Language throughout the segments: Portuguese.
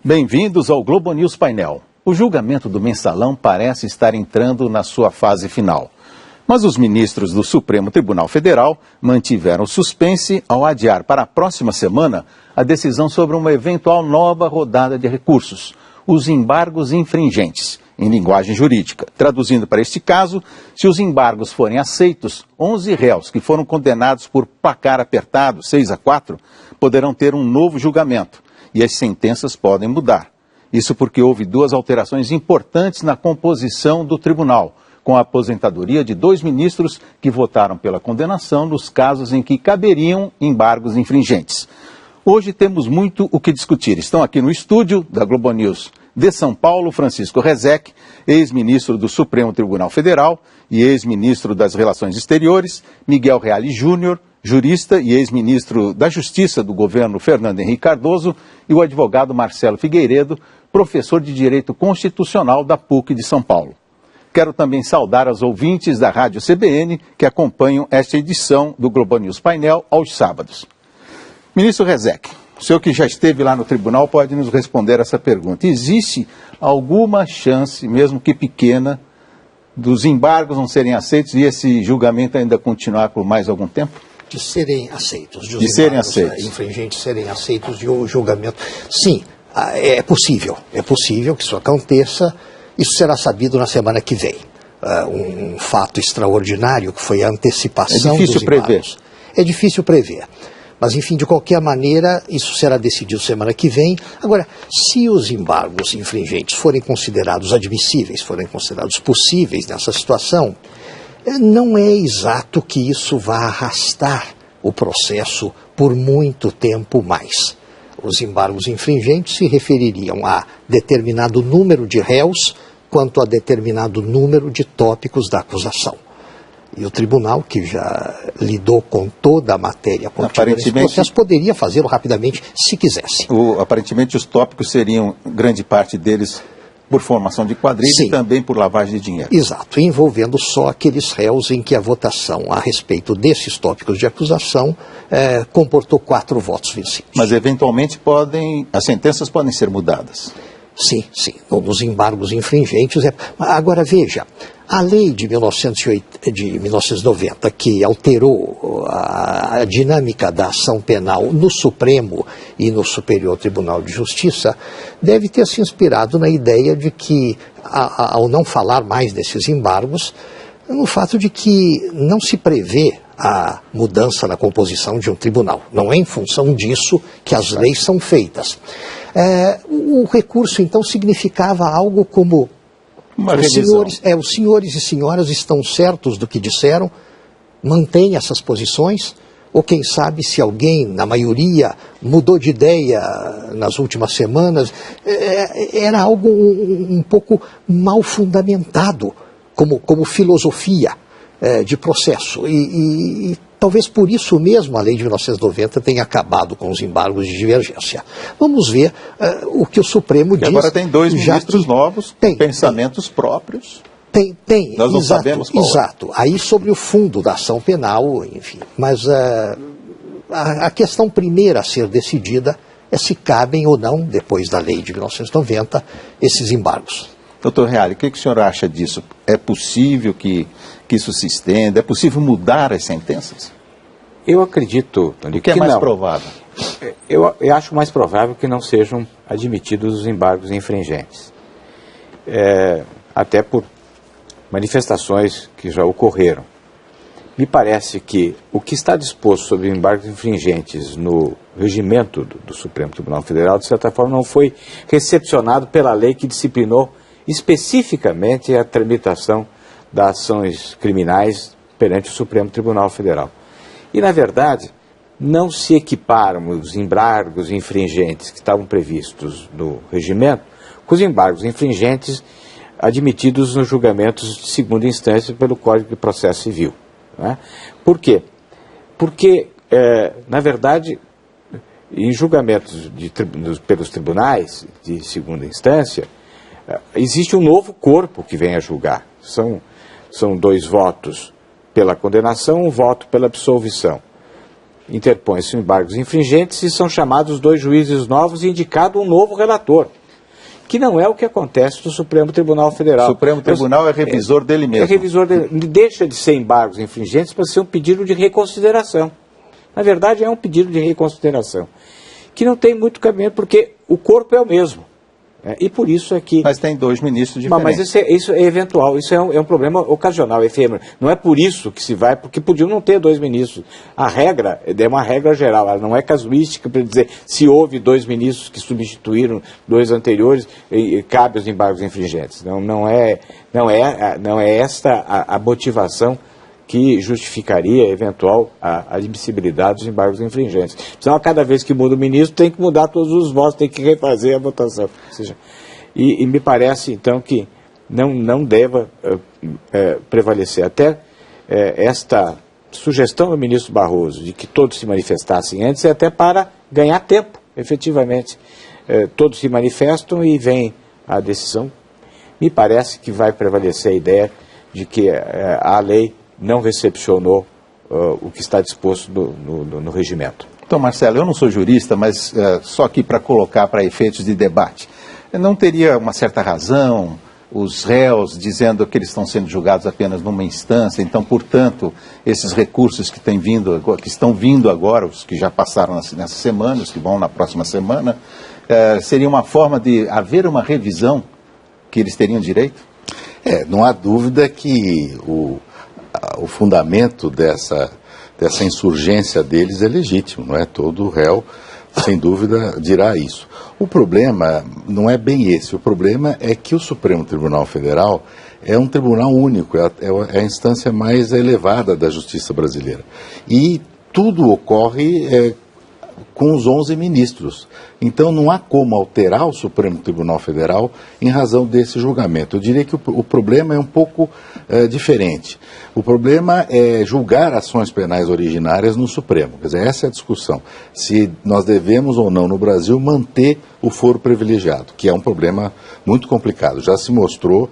Bem-vindos ao Globo News Painel. O julgamento do mensalão parece estar entrando na sua fase final. Mas os ministros do Supremo Tribunal Federal mantiveram suspense ao adiar para a próxima semana a decisão sobre uma eventual nova rodada de recursos, os embargos infringentes, em linguagem jurídica. Traduzindo para este caso, se os embargos forem aceitos, 11 réus que foram condenados por placar apertado, 6-4, poderão ter um novo julgamento e as sentenças podem mudar. Isso porque houve duas alterações importantes na composição do tribunal, com a aposentadoria de 2 ministros que votaram pela condenação nos casos em que caberiam embargos infringentes. Hoje temos muito o que discutir. Estão aqui no estúdio da Globo News de São Paulo, Francisco Rezec, ex-ministro do Supremo Tribunal Federal e ex-ministro das Relações Exteriores, Miguel Reale Júnior, jurista e ex-ministro da Justiça do governo Fernando Henrique Cardoso, e o advogado Marcelo Figueiredo, professor de Direito Constitucional da PUC de São Paulo. Quero também saudar os ouvintes da Rádio CBN que acompanham esta edição do Globo News Painel aos sábados. Ministro Rezec, o senhor que já esteve lá no tribunal pode nos responder essa pergunta. Existe alguma chance, mesmo que pequena, dos embargos não serem aceitos e esse julgamento ainda continuar por mais algum tempo? De serem aceitos. De serem aceitos. Infringentes serem aceitos de um julgamento. Sim, é possível. É possível que isso aconteça. Isso será sabido na semana que vem. Um fato extraordinário que foi a antecipação dos embargos. É difícil prever. Mas, enfim, de qualquer maneira, isso será decidido semana que vem. Agora, se os embargos infringentes forem considerados admissíveis, forem considerados possíveis nessa situação, não é exato que isso vá arrastar o processo por muito tempo mais. Os embargos infringentes se refeririam a determinado número de réus quanto a determinado número de tópicos da acusação. E o tribunal, que já lidou com toda a matéria contida nesse processo, poderia fazê-lo rapidamente se quisesse. Aparentemente os tópicos seriam, grande parte deles, por formação de quadrilha. Sim. E também por lavagem de dinheiro. Exato, envolvendo só aqueles réus em que a votação a respeito desses tópicos de acusação comportou 4 votos vencidos. Mas eventualmente as sentenças podem ser mudadas. Sim, nos embargos infringentes. Agora veja, a lei de 1990, que alterou a dinâmica da ação penal no Supremo e no Superior Tribunal de Justiça, deve ter se inspirado na ideia de que, ao não falar mais desses embargos, no fato de que não se prevê a mudança na composição de um tribunal. Não é em função disso que as leis são feitas. O recurso, então, significava algo como: os senhores e senhoras estão certos do que disseram, mantêm essas posições, ou quem sabe se alguém, na maioria, mudou de ideia nas últimas semanas. Era algo um pouco mal fundamentado, como filosofia de processo. E talvez por isso mesmo a lei de 1990 tenha acabado com os embargos de divergência. Vamos ver o que o Supremo diz. Agora tem 2 ministros novos, com pensamentos próprios. Tem. Nós não sabemos qual. Exato. Aí sobre o fundo da ação penal, enfim. Mas a questão primeira a ser decidida é se cabem ou não, depois da lei de 1990, esses embargos. Doutor Reale, o que o senhor acha disso? É possível que isso se estenda? É possível mudar as sentenças? Eu acredito, Tony, que é mais provável? Eu acho mais provável que não sejam admitidos os embargos infringentes. Até por manifestações que já ocorreram. Me parece que o que está disposto sobre embargos infringentes no regimento do Supremo Tribunal Federal, de certa forma, não foi recepcionado pela lei que disciplinou especificamente a tramitação das ações criminais perante o Supremo Tribunal Federal. E, na verdade, não se equiparam os embargos infringentes que estavam previstos no regimento com os embargos infringentes admitidos nos julgamentos de segunda instância pelo Código de Processo Civil. Né? Por quê? Porque, na verdade, em julgamentos pelos tribunais de segunda instância, existe um novo corpo que vem a julgar. São 2 votos pela condenação, 1 voto pela absolvição. interpõe-se embargos infringentes e são chamados 2 juízes novos e indicado um novo relator, que não é o que acontece no Supremo Tribunal Federal. O Supremo Tribunal é revisor dele mesmo. É revisor dele. Deixa de ser embargos infringentes para ser um pedido de reconsideração. Na verdade, é um pedido de reconsideração, que não tem muito cabimento, porque o corpo é o mesmo. E por isso é que... Mas tem 2 ministros diferentes. Mas isso é eventual, isso é um problema ocasional, efêmero. Não é por isso que se vai, porque podiam não ter 2 ministros. A regra é uma regra geral, ela não é casuística para dizer se houve 2 ministros que substituíram 2 anteriores, cabe os embargos infringentes. Não é esta a motivação que justificaria eventual a admissibilidade dos embargos infringentes. Então, a cada vez que muda o ministro, tem que mudar todos os votos, tem que refazer a votação. Ou seja, e me parece, então, que não deva prevalecer. Até esta sugestão do ministro Barroso de que todos se manifestassem antes é até para ganhar tempo, efetivamente. Todos se manifestam e vem a decisão. Me parece que vai prevalecer a ideia de que a lei não recepcionou o que está disposto no regimento. Então, Marcelo, eu não sou jurista, mas só aqui para colocar para efeitos de debate. Não teria uma certa razão os réus dizendo que eles estão sendo julgados apenas numa instância, então, portanto, esses recursos que estão vindo agora, os que já passaram nessa semana, os que vão na próxima semana, seria uma forma de haver uma revisão que eles teriam direito? Não há dúvida que o fundamento dessa insurgência deles é legítimo, não é? Todo réu, sem dúvida, dirá isso. O problema não é bem esse, o problema é que o Supremo Tribunal Federal é um tribunal único, é a instância mais elevada da justiça brasileira. E tudo ocorre com os 11 ministros. Então não há como alterar o Supremo Tribunal Federal em razão desse julgamento. Eu diria que o problema é um pouco diferente. O problema é julgar ações penais originárias no Supremo. Quer dizer, essa é a discussão. Se nós devemos ou não no Brasil manter o foro privilegiado, que é um problema muito complicado. Já se mostrou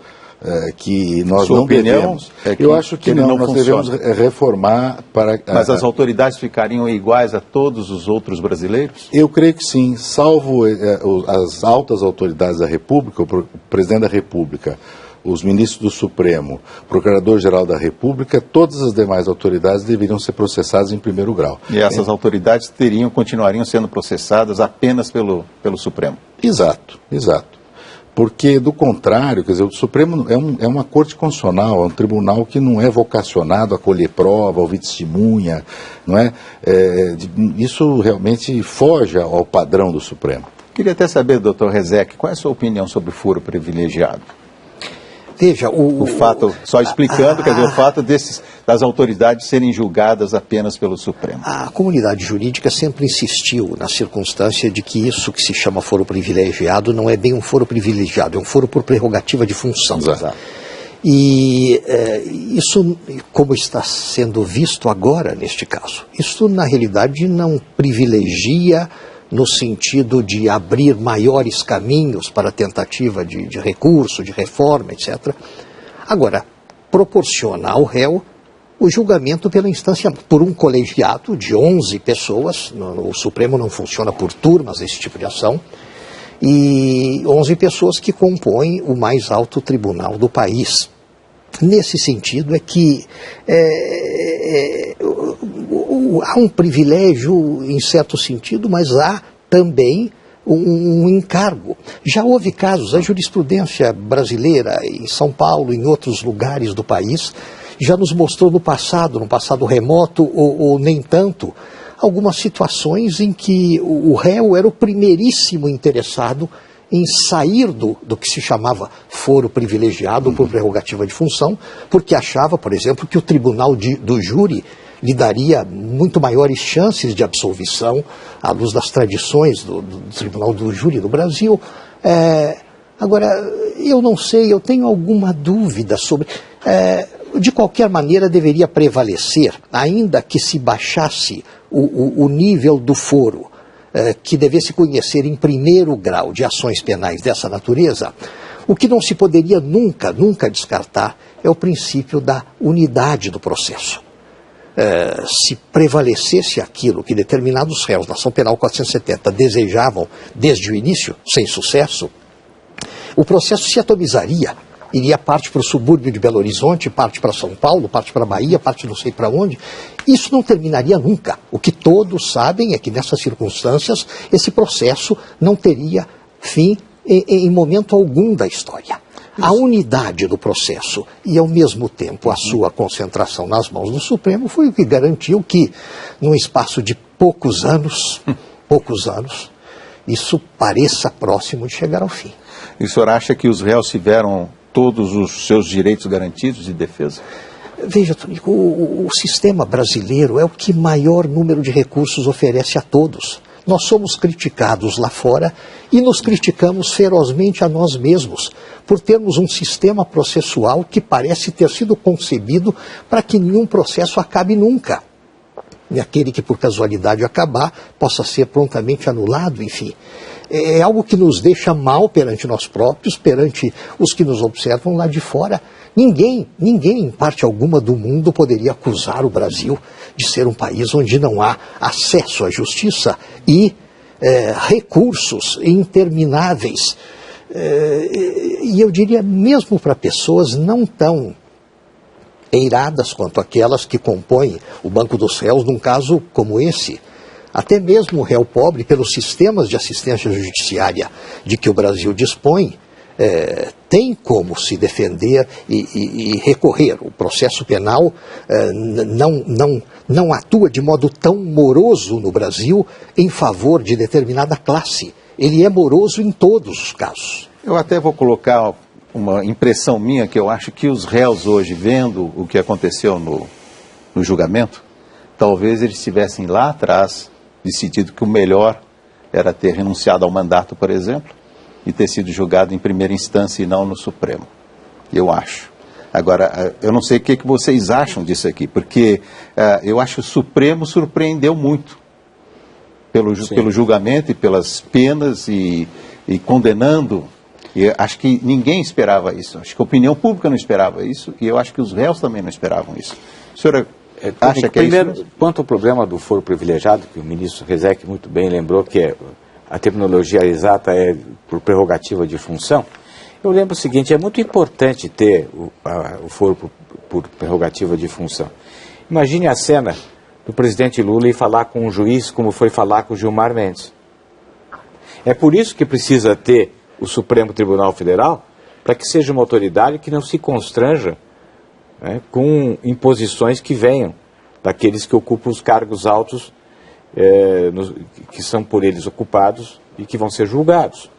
que nós não devemos. Eu acho que não, nós devemos reformar para... Mas as autoridades ficariam iguais a todos os outros brasileiros? Eu creio que sim, salvo as altas autoridades da República, o presidente da República, os ministros do Supremo, o procurador-geral da República, todas as demais autoridades deveriam ser processadas em primeiro grau. E essas autoridades continuariam sendo processadas apenas pelo Supremo? Exato. Porque, do contrário, quer dizer, o Supremo é uma corte constitucional, é um tribunal que não é vocacionado a colher prova, a ouvir testemunha, não é? Isso realmente foge ao padrão do Supremo. Queria até saber, doutor Rezec, qual é a sua opinião sobre o foro privilegiado? Veja, o fato, só explicando, quer dizer, o fato das autoridades serem julgadas apenas pelo Supremo. A comunidade jurídica sempre insistiu na circunstância de que isso que se chama foro privilegiado não é bem um foro privilegiado, é um foro por prerrogativa de função. Exato. E isso, como está sendo visto agora neste caso, isso na realidade não privilegia no sentido de abrir maiores caminhos para a tentativa de recurso, de reforma, etc. Agora, proporciona ao réu o julgamento pela instância, por um colegiado de 11 pessoas, o Supremo não funciona por turmas, esse tipo de ação, e 11 pessoas que compõem o mais alto tribunal do país. Nesse sentido é que há um privilégio em certo sentido, mas há também um encargo. Já houve casos, a jurisprudência brasileira em São Paulo, em outros lugares do país, já nos mostrou no passado remoto ou nem tanto, algumas situações em que o réu era o primeiríssimo interessado em sair do que se chamava foro privilegiado por prerrogativa de função, porque achava, por exemplo, que o tribunal do júri lhe daria muito maiores chances de absolvição à luz das tradições do tribunal do júri do Brasil. Agora, eu não sei, eu tenho alguma dúvida sobre... de qualquer maneira, deveria prevalecer, ainda que se baixasse o nível do foro, que devesse conhecer em primeiro grau de ações penais dessa natureza, o que não se poderia nunca descartar é o princípio da unidade do processo. se prevalecesse aquilo que determinados réus na Ação Penal 470 desejavam desde o início, sem sucesso, o processo se atomizaria. Iria parte para o subúrbio de Belo Horizonte, parte para São Paulo, parte para Bahia, parte não sei para onde. Isso não terminaria nunca. O que todos sabem é que nessas circunstâncias esse processo não teria fim em momento algum da história. A unidade do processo e, ao mesmo tempo, a sua concentração nas mãos do Supremo foi o que garantiu que, num espaço de poucos anos, isso pareça próximo de chegar ao fim. E o senhor acha que os réus tiveram todos os seus direitos garantidos de defesa? Veja, Tonico, o sistema brasileiro é o que maior número de recursos oferece a todos. Nós somos criticados lá fora e nos criticamos ferozmente a nós mesmos por termos um sistema processual que parece ter sido concebido para que nenhum processo acabe nunca. E aquele que por casualidade acabar possa ser prontamente anulado, enfim. É algo que nos deixa mal perante nós próprios, perante os que nos observam lá de fora. Ninguém, em parte alguma do mundo, poderia acusar o Brasil de ser um país onde não há acesso à justiça e recursos intermináveis. E eu diria, mesmo para pessoas não tão eiradas quanto aquelas que compõem o Banco dos Réus num caso como esse. Até mesmo o réu pobre, pelos sistemas de assistência judiciária de que o Brasil dispõe, tem como se defender e recorrer. O processo penal não atua de modo tão moroso no Brasil em favor de determinada classe. Ele é moroso em todos os casos. Eu até vou colocar uma impressão minha, que eu acho que os réus hoje, vendo o que aconteceu no julgamento, talvez eles tivessem lá atrás decidido que o melhor era ter renunciado ao mandato, por exemplo, e ter sido julgado em primeira instância e não no Supremo. Eu acho. Agora, eu não sei o que vocês acham disso aqui, porque eu acho que o Supremo surpreendeu muito pelo julgamento e pelas penas e condenando. E acho que ninguém esperava isso. Acho que a opinião pública não esperava isso e eu acho que os réus também não esperavam isso. O senhor acha que primeiro, é isso? Quanto ao problema do foro privilegiado, que o ministro Rezec muito bem lembrou que a terminologia exata é por prerrogativa de função, eu lembro o seguinte, é muito importante ter o foro por prerrogativa de função. Imagine a cena do presidente Lula ir falar com um juiz como foi falar com o Gilmar Mendes. É por isso que precisa ter o Supremo Tribunal Federal, para que seja uma autoridade que não se constranja com imposições que venham daqueles que ocupam os cargos altos que são por eles ocupados e que vão ser julgados.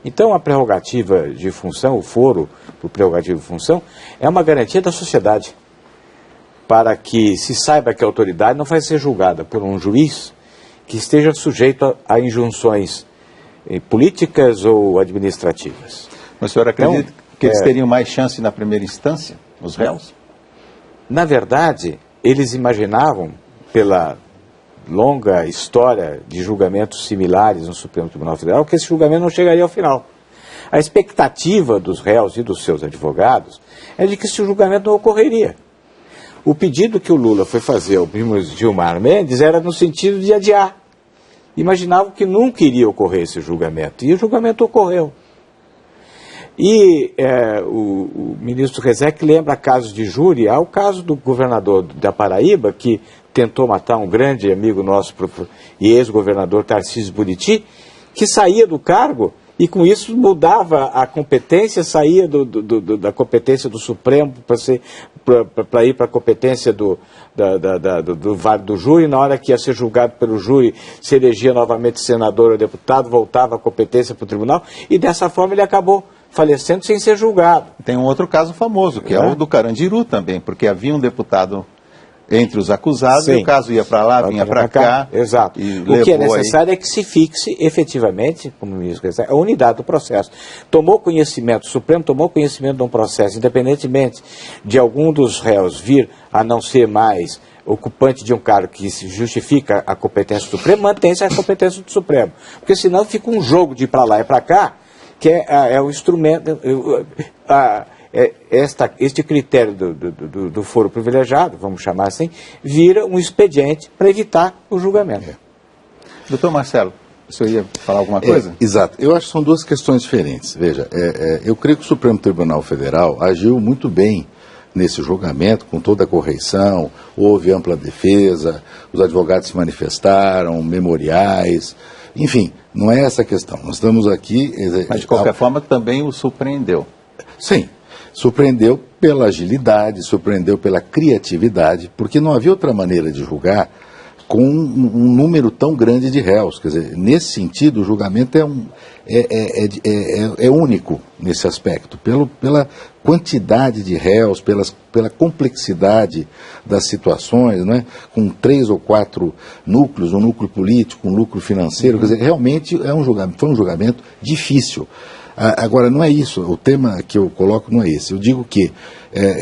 Então a prerrogativa de função, o foro por prerrogativa de função, é uma garantia da sociedade, para que se saiba que a autoridade não vai ser julgada por um juiz que esteja sujeito a injunções políticas ou administrativas. Mas o senhor acredita que eles teriam mais chance na primeira instância, os réus? Na verdade, eles imaginavam, pela longa história de julgamentos similares no Supremo Tribunal Federal, que esse julgamento não chegaria ao final. A expectativa dos réus e dos seus advogados é de que esse julgamento não ocorreria. O pedido que o Lula foi fazer ao primo Gilmar Mendes era no sentido de adiar. Imaginavam que nunca iria ocorrer esse julgamento, e o julgamento ocorreu. E o ministro Rezec lembra casos de júri, há o caso do governador da Paraíba, que tentou matar um grande amigo nosso e ex-governador Tarcísio Buriti, que saía do cargo e com isso mudava a competência, saía da competência do Supremo para ir para a competência do Vale do Júri. Na hora que ia ser julgado pelo júri, se elegia novamente senador ou deputado, voltava a competência para o tribunal, e dessa forma ele acabou falecendo sem ser julgado. Tem um outro caso famoso, que é o do Carandiru também, porque havia um deputado entre os acusados, sim, e o caso ia para lá, vinha para cá. Exato. O que é necessário é que se fixe efetivamente, como o ministro quer, a unidade do processo. Tomou conhecimento, o Supremo tomou conhecimento de um processo, independentemente de algum dos réus vir a não ser mais ocupante de um cargo que se justifica a competência do Supremo, mantém-se a competência do Supremo. Porque senão fica um jogo de ir para lá e para cá, que é o instrumento, este critério do foro privilegiado, vamos chamar assim, vira um expediente para evitar o julgamento. Doutor Marcelo, o senhor ia falar alguma coisa? Exato. Eu acho que são duas questões diferentes. Veja, eu creio que o Supremo Tribunal Federal agiu muito bem nesse julgamento, com toda a correição, houve ampla defesa, os advogados se manifestaram, memoriais, enfim, não é essa a questão. Nós estamos aqui... Mas, de qualquer forma, também o surpreendeu. Sim, surpreendeu pela agilidade, surpreendeu pela criatividade, porque não havia outra maneira de julgar com um número tão grande de réus. Quer dizer, nesse sentido, o julgamento é único nesse aspecto, pela quantidade de réus, pela complexidade das situações, né? Com 3 ou 4 núcleos, um núcleo político, um núcleo financeiro, quer dizer, realmente foi um julgamento difícil. Agora, não é isso, o tema que eu coloco não é esse. Eu digo que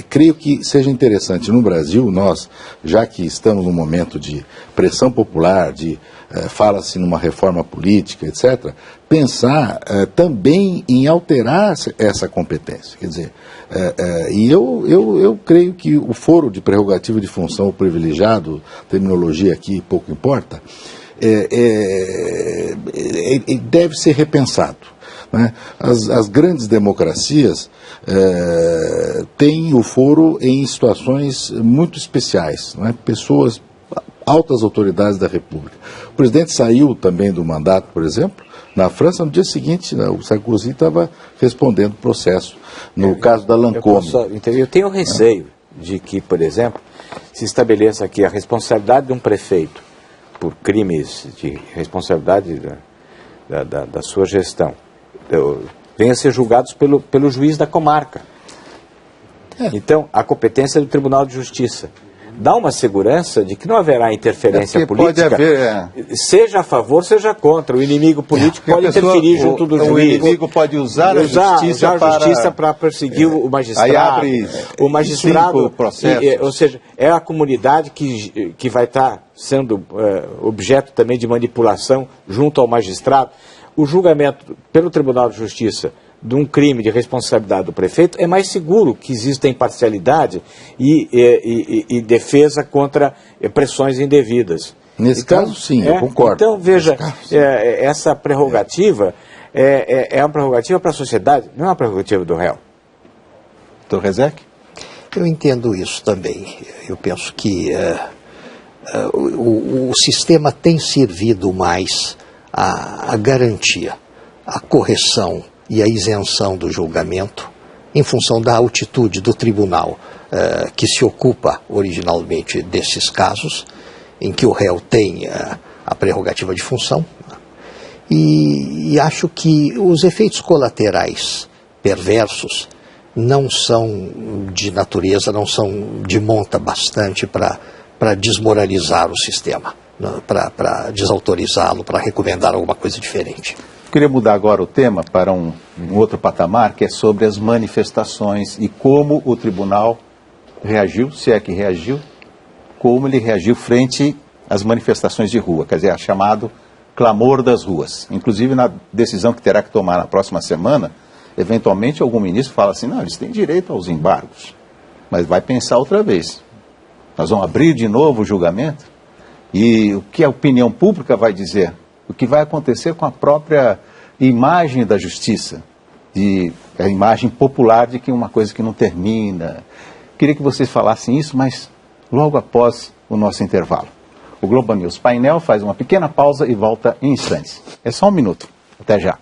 creio que seja interessante no Brasil, nós, já que estamos num momento de pressão popular, fala-se numa reforma política, etc., pensar também em alterar essa competência. Quer dizer, e eu creio que o foro de prerrogativa de função privilegiado, terminologia aqui pouco importa, deve ser repensado. Né? As grandes democracias têm o foro em situações muito especiais, não é? Pessoas, altas autoridades da República. O presidente saiu também do mandato, por exemplo, na França, no dia seguinte, né, o Sarkozy estava respondendo o processo, no caso da Lancôme. Eu tenho receio de que, por exemplo, se estabeleça aqui a responsabilidade de um prefeito por crimes de responsabilidade da sua gestão, venha a ser julgados pelo juiz da comarca. Então, a competência do Tribunal de Justiça dá uma segurança de que não haverá interferência política, pode haver, seja a favor, seja contra. O inimigo político pode interferir junto do juiz. O inimigo pode usar a justiça para perseguir o magistrado. Aí abre o magistrado, 5 processos. Ou seja, é a comunidade que vai estar sendo objeto também de manipulação junto ao magistrado. O julgamento pelo Tribunal de Justiça de um crime de responsabilidade do prefeito é mais seguro que exista imparcialidade e defesa contra pressões indevidas. Nesse caso, sim, eu concordo. Então, veja, essa prerrogativa é uma prerrogativa para a sociedade, não é uma prerrogativa do réu. Doutor Rezec? Eu entendo isso também. Eu penso que o sistema tem servido mais a garantia, a correção e a isenção do julgamento em função da altitude do tribunal que se ocupa originalmente desses casos, em que o réu tem a prerrogativa de função. E acho que os efeitos colaterais perversos não são de natureza, não são de monta bastante para desmoralizar o sistema, para desautorizá-lo, para recomendar alguma coisa diferente. Queria mudar agora o tema para um outro patamar, que é sobre as manifestações e como o tribunal reagiu, se é que reagiu, como ele reagiu frente às manifestações de rua, quer dizer, a chamado clamor das ruas. Inclusive, na decisão que terá que tomar na próxima semana, eventualmente algum ministro fala assim, não, eles têm direito aos embargos, mas vai pensar outra vez. Nós vamos abrir de novo o julgamento? E o que a opinião pública vai dizer? O que vai acontecer com a própria imagem da justiça? A imagem popular de que uma coisa que não termina. Queria que vocês falassem isso, mas logo após o nosso intervalo. O Globo News Painel faz uma pequena pausa e volta em instantes. É só um minuto. Até já.